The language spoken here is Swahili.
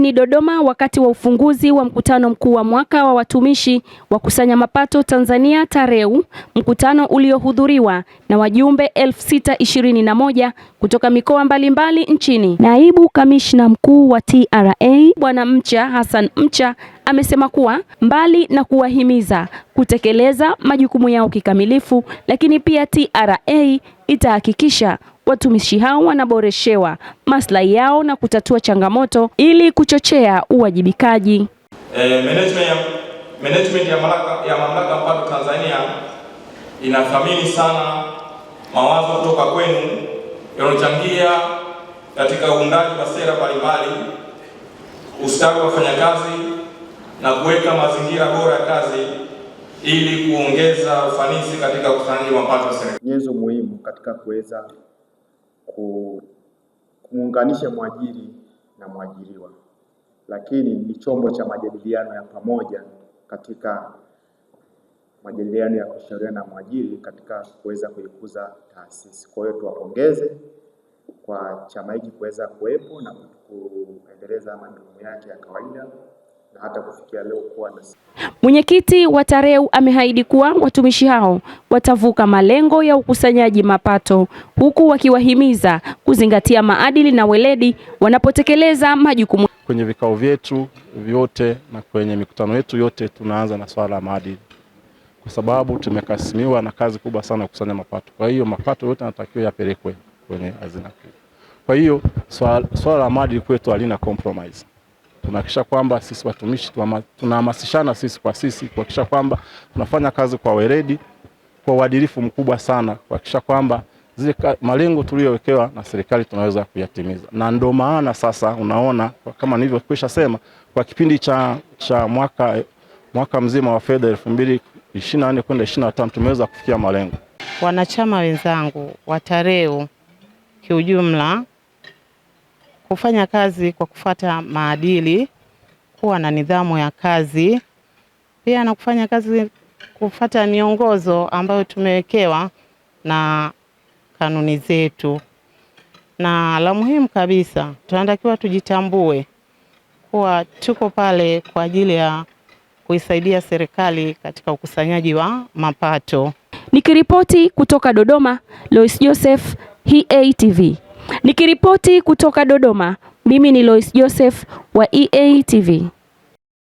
jijini Dodoma wakati wa ufunguzi wa mkutano mkuu wa mwaka wa watumishi wa kusanya mapato Tanzania TAREU, mkutano uliohudhuriwa na wajumbe 621 kutoka mikoa mbalimbali nchini. Naibu Kamishna Mkuu wa TRA Bwana Mcha Hassan Mcha amesema kuwa mbali na kuwahimiza kutekeleza majukumu yao kikamilifu, lakini pia TRA itahakikisha watumishi hao wanaboreshewa maslahi yao na kutatua changamoto ili kuchochea uwajibikaji. Management ya Mamlaka ya Mapato Tanzania inathamini sana mawazo kutoka kwenu yanayochangia katika uundaji wa sera mbalimbali, ustawi wa wafanyakazi na kuweka mazingira bora ya kazi ili kuongeza ufanisi katika ukusanyaji wa mapato ya serikali. Nyenzo muhimu katika kuweza kumuunganisha mwajiri na mwajiriwa, lakini ni chombo cha majadiliano ya pamoja katika majadiliano ya kushauriana na mwajiri katika kuweza kuikuza taasisi. Kwa hiyo tuwapongeze kwa chama hiki kuweza kuwepo na kuendeleza majukumu yake ya kawaida na hata kufikia leo kuwa na. Mwenyekiti wa TAREU ameahidi kuwa watumishi hao watavuka malengo ya ukusanyaji mapato, huku wakiwahimiza kuzingatia maadili na weledi wanapotekeleza majukumu. Kwenye vikao vyetu vyote na kwenye mikutano yetu yote tunaanza na swala la maadili, kwa sababu tumekasimiwa na kazi kubwa sana ya kukusanya mapato. Kwa hiyo mapato yote yanatakiwa yapelekwe kwenye hazina kuu. Kwa hiyo swala la maadili kwetu halina compromise. Tunahakikisha kwamba sisi watumishi tunahamasishana sisi kwa sisi kuhakikisha kwamba tunafanya kazi kwa weledi, kwa uadilifu mkubwa sana, kuhakikisha kwamba zile malengo tuliyowekewa na serikali tunaweza kuyatimiza. Na ndio maana sasa unaona kama nilivyokwisha sema, kwa kipindi cha mwaka mzima wa fedha 2024 kwenda 2025 tumeweza kufikia malengo. Wanachama wenzangu wa TAREU kiujumla, kufanya kazi kwa kufuata maadili, kuwa na nidhamu ya kazi, pia na kufanya kazi kufuata miongozo ambayo tumewekewa na kanuni zetu. Na la muhimu kabisa, tunatakiwa tujitambue kuwa tuko pale kwa ajili ya kuisaidia serikali katika ukusanyaji wa mapato. Nikiripoti kutoka Dodoma, Lois Joseph, EA-TV. Nikiripoti kutoka Dodoma, mimi ni Lois Joseph wa EA-TV.